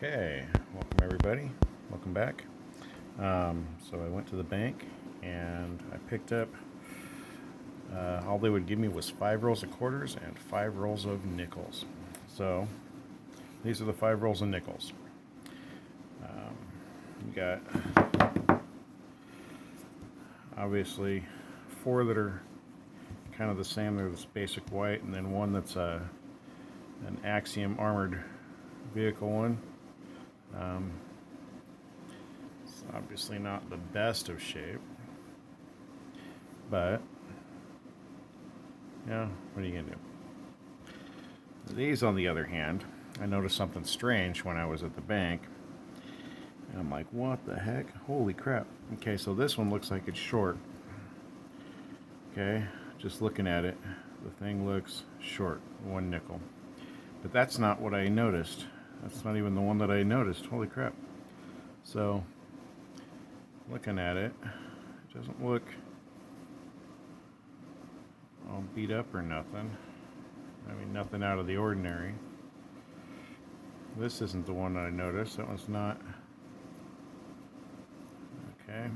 Okay, welcome everybody. Welcome back. So I went to the bank and I picked up, all they would give me was 5 rolls of quarters and 5 rolls of nickels. So these are the 5 rolls of nickels. You got obviously 4 that are kind of the same. They're this basic white, and then one that's an Axiom armored vehicle one. It's obviously not the best of shape, but yeah, what are you gonna do? These, on the other hand, I noticed something strange when I was at the bank, and I'm like, what the heck? Holy crap. Okay, so this one looks like it's short. Okay, just looking at it, the thing looks short, 1 nickel. But that's not what I noticed. That's not even the one that I noticed. Holy crap. So, looking at it, it doesn't look all beat up or nothing. I mean, nothing out of the ordinary. This isn't the one that I noticed. That one's not. Okay.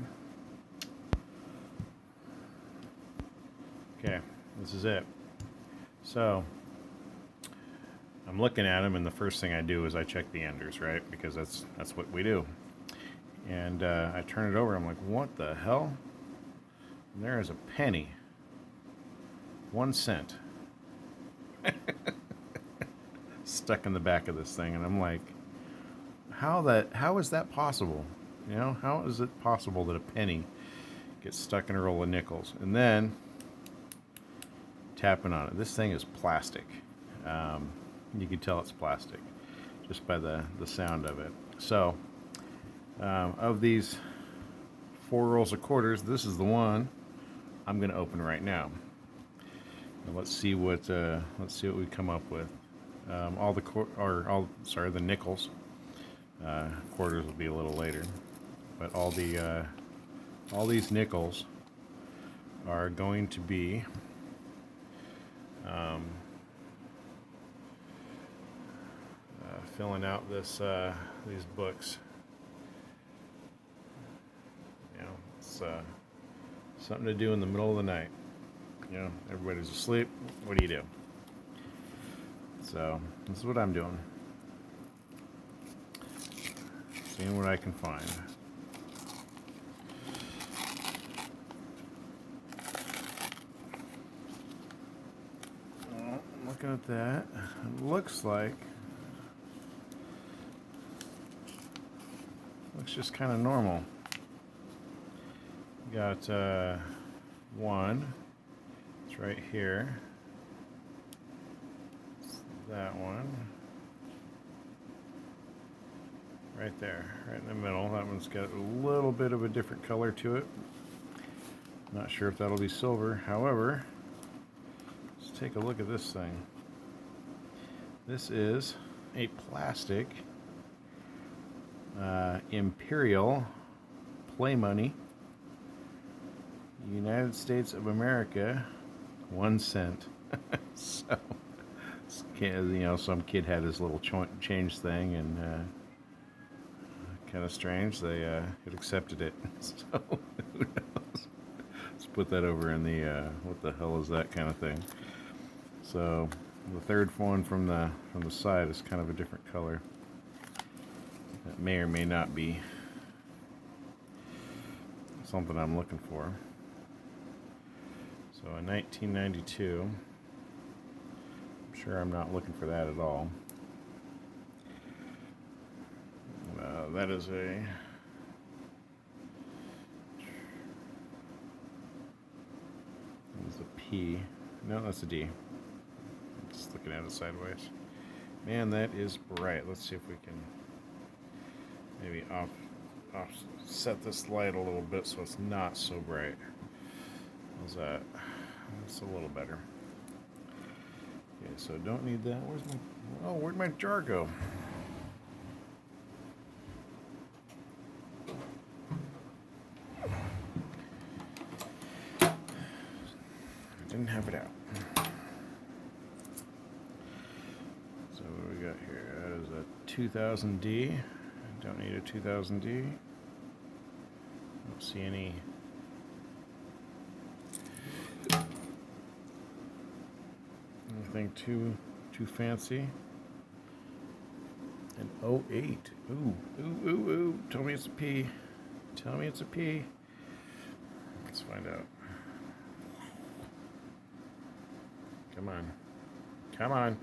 Okay, this is it. So, I'm looking at them, and the first thing I do is I check the enders, right? Because that's what we do. And I turn it over. I'm like, what the hell? And there is a penny, 1 cent, stuck in the back of this thing, and I'm like, how is that possible? You know, how is it possible that a penny gets stuck in a roll of nickels? And then tapping on it. This thing is plastic. You can tell it's plastic just by the sound of it. So, of these 4 rolls of quarters, this is the one I'm going to open right now. Now let's see what we come up with. The nickels. Quarters will be a little later, but all these nickels are going to be filling out these books. You know, it's something to do in the middle of the night. You know, everybody's asleep. What do you do? So this is what I'm doing. Seeing what I can find. Well, looking at that, it looks just kind of normal. You got one. It's right here. It's that one. Right there, right in the middle. That one's got a little bit of a different color to it. Not sure if that'll be silver. However, let's take a look at this thing. This is a plastic Imperial play money, United States of America, 1 cent. So, you know, some kid had his little change thing, and kind of strange. They had accepted it. So, who knows? Let's put that over in the what the hell is that kind of thing. So, the third one from the side is kind of a different color. That may or may not be something I'm looking for. So in 1992, I'm sure I'm not looking for that at all. That is a P. No, that's a D. I'm just looking at it sideways. Man, that is bright. Let's see if we can maybe offset this light a little bit so it's not so bright. How's that? That's a little better. Okay, so don't need that. Where'd my jar go? I didn't have it out. So what do we got here? That is a 2000D. I don't need a 2000D. Don't see anything too fancy. An 08. Ooh. Tell me it's a P. Tell me it's a P. Let's find out. Come on. Come on.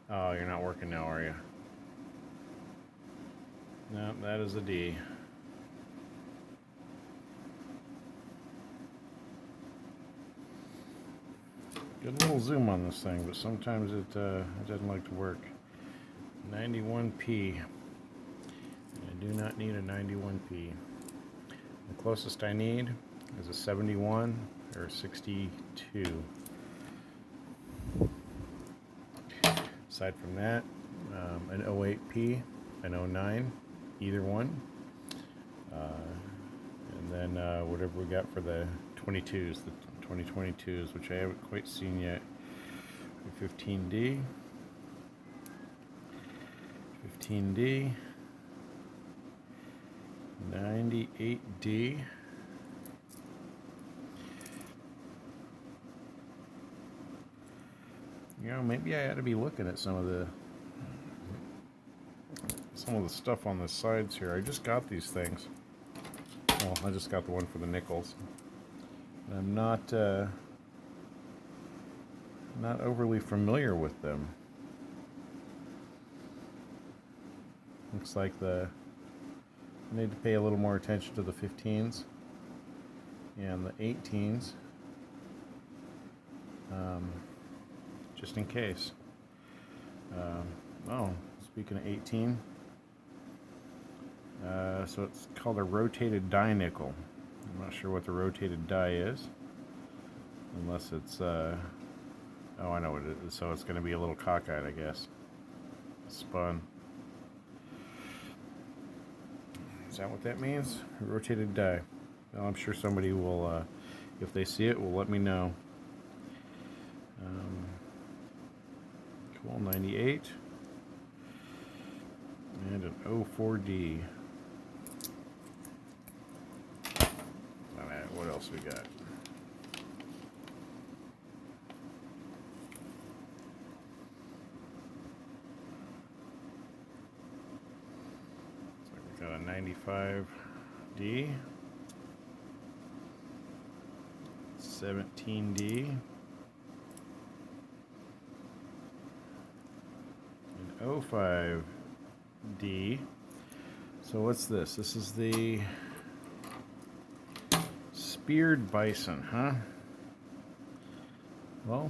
Oh, you're not working now, are you? No, that is a D. Good little zoom on this thing, but sometimes it doesn't like to work. 91p. I do not need a 91p. The closest I need is a 71 or a 62. Aside from that, an 08p, an 09, either one. And then whatever we got for the 22s, the 2022s, which I haven't quite seen yet. 15D. 15D. 98D. You know, maybe I ought to be looking at some of the stuff on the sides here. I just got these things. Well, I just got the one for the nickels. And I'm not overly familiar with them. Looks like I need to pay a little more attention to the 15s and the 18s. Just in case. Oh, speaking of 18, so it's called a rotated die nickel. I'm not sure what the rotated die is, unless it's, oh, I know what it is. So it's going to be a little cockeyed, I guess. Spun. Is that what that means? A rotated die. Well, I'm sure somebody will, if they see it, will let me know. Cool, 98. And an 04D. Alright, what else we got? Looks like we got a 95D. 17D. 05D. So what's this? This is the speared bison, huh? Well,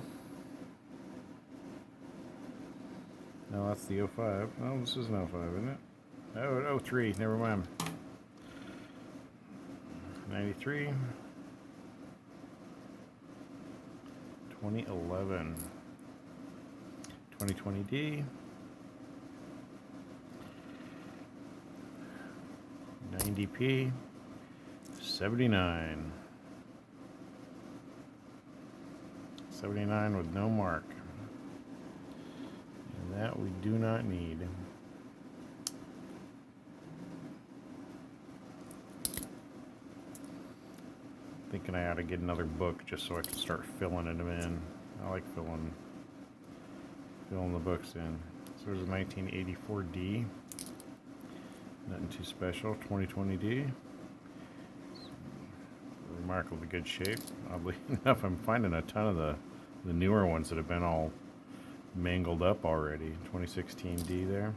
no, that's the 05. Oh, this is an 05, isn't it? Oh, 03. Never mind. 93. 2011. 2020D. 90p, 79. 79 with no mark. And that we do not need. Thinking I ought to get another book just so I can start filling them in. I like filling the books in. So there's a 1984D. Nothing too special. 2020D. Remarkably good shape. Oddly enough, I'm finding a ton of the newer ones that have been all mangled up already. 2016D there.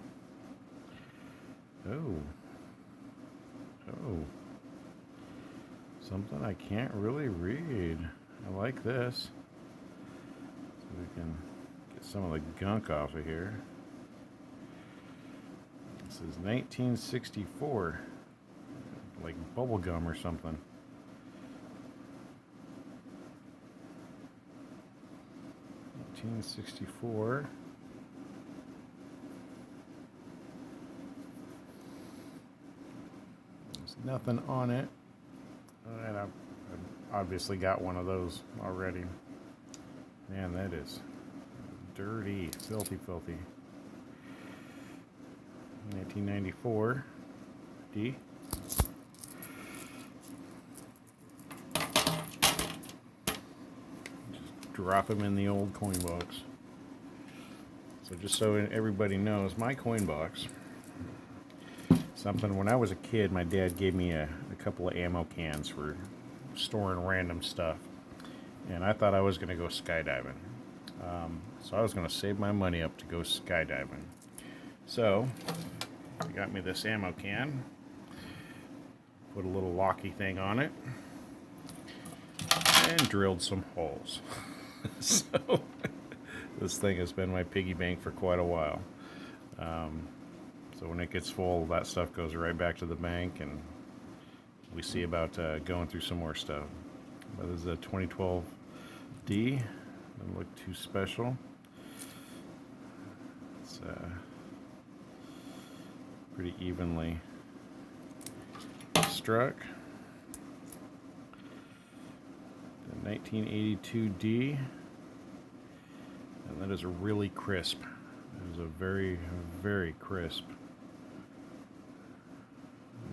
Oh. Something I can't really read. I like this. So we can get some of the gunk off of here. This is 1964, like bubble gum or something. $1964. There's nothing on it. And obviously got one of those already. Man, that is dirty, filthy, filthy. 1994 D. Just drop them in the old coin box. So just so everybody knows, my coin box, something when I was a kid, my dad gave me a couple of ammo cans for storing random stuff. And I thought I was going to go skydiving. So I was going to save my money up to go skydiving. So he got me this ammo can, put a little locky thing on it, and drilled some holes. So this thing has been my piggy bank for quite a while. So when it gets full, that stuff goes right back to the bank, and we see about going through some more stuff. But this is a 2012 D. Doesn't look too special. It's pretty evenly struck. The 1982 D. And that is a really crisp. It is a very, very crisp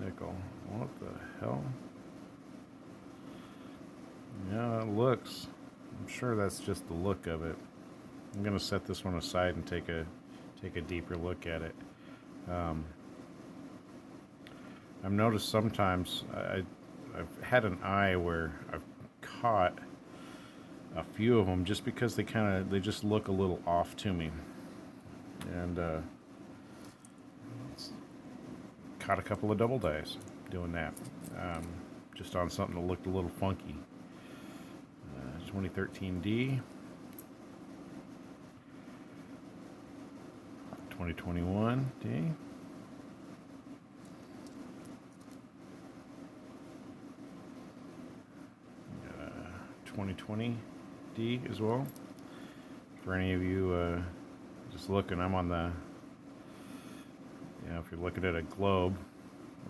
nickel. What the hell? Yeah, it looks. I'm sure that's just the look of it. I'm gonna set this one aside and take a deeper look at it. I've noticed sometimes I've had an eye where I've caught a few of them just because they just look a little off to me, and caught a couple of double dies doing that, just on something that looked a little funky. 2013 D, 2021 D, 2020 D as well. For any of you just looking, I'm on the, if you're looking at a globe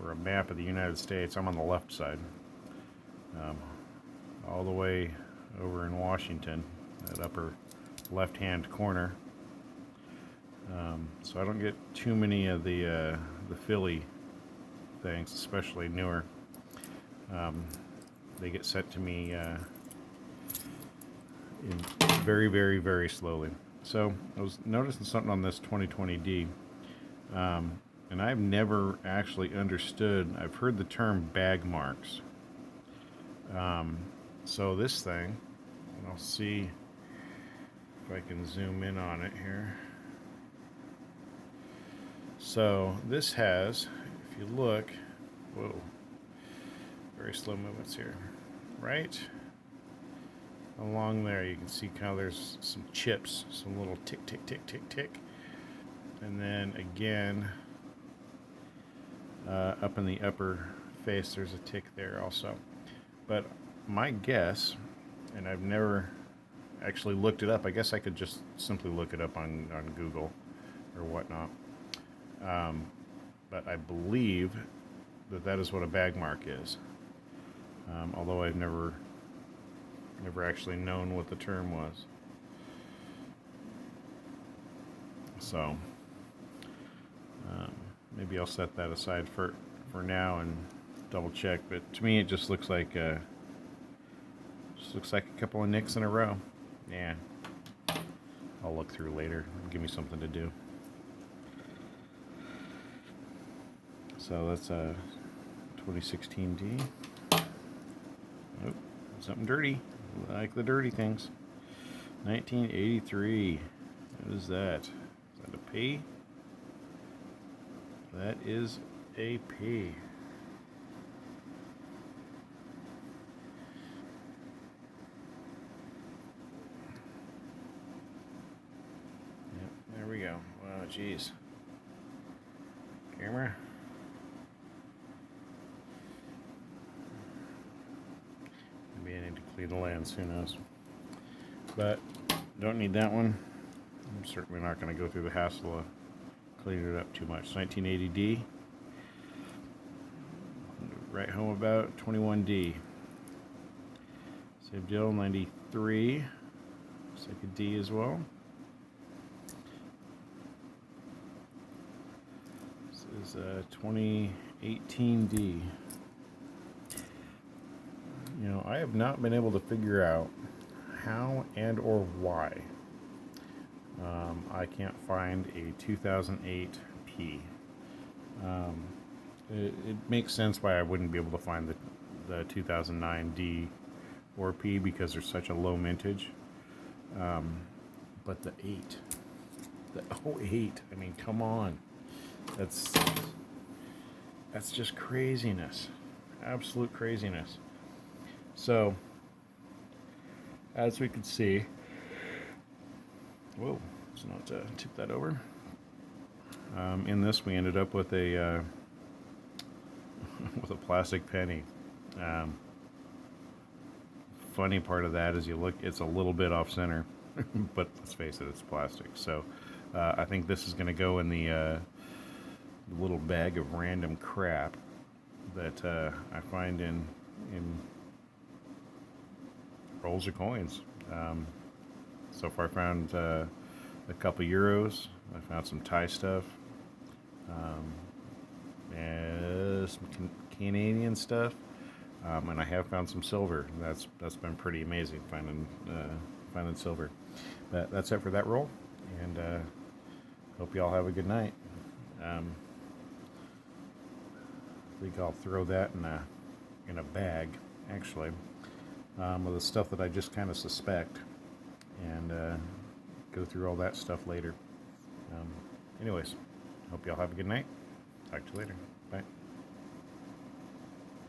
or a map of the United States, I'm on the left side, all the way over in Washington, that upper left-hand corner. So I don't get too many of the Philly things, especially newer. They get sent to me in very, very, very slowly. So I was noticing something on this 2020D, and I've never actually understood. I've heard the term bag marks. So this thing, and I'll see if I can zoom in on it here. So this has, if you look, whoa, very slow movements here, right along there you can see kind of there's some chips, some little tick, tick, tick, tick, tick, and then again up in the upper face there's a tick there also. But my guess, and I've never actually looked it up, I guess I could just simply look it up on Google or whatnot, but I believe that is what a bag mark is, although I've never actually known what the term was. So maybe I'll set that aside for now and double check, but to me it just looks like a couple of nicks in a row. Yeah, I'll look through later. Give me something to do. So that's a 2016 D. Oh, something dirty. I like the dirty things. 1983. What is that? Is that a P? That is a P. Yep, there we go. Wow, jeez. Camera. Maybe I need to clean the lens, who knows. But don't need that one. I'm certainly not going to go through the hassle of cleaning it up too much. 1980D. Right home about 21D. Same deal, 93. Looks like a D as well. This is a 2018 D. You know, I have not been able to figure out how and or why I can't find a 2008 P. It makes sense why I wouldn't be able to find the 2009 D or P because they're such a low mintage. But the 08, I mean, come on. That's just craziness. Absolute craziness. So, as we can see, whoa, let's not tip that over. In this, we ended up with a with a plastic penny. Funny part of that is you look, it's a little bit off center, but let's face it, it's plastic. So I think this is going to go in the little bag of random crap that I find in rolls of coins. So far I found a couple euros. I found some Thai stuff. And some Canadian stuff. And I have found some silver. That's been pretty amazing finding silver. But that's it for that roll, and hope you all have a good night. I think I'll throw that in a bag, actually, with the stuff that I just kind of suspect, and go through all that stuff later. Anyways, hope you all have a good night. Talk to you later.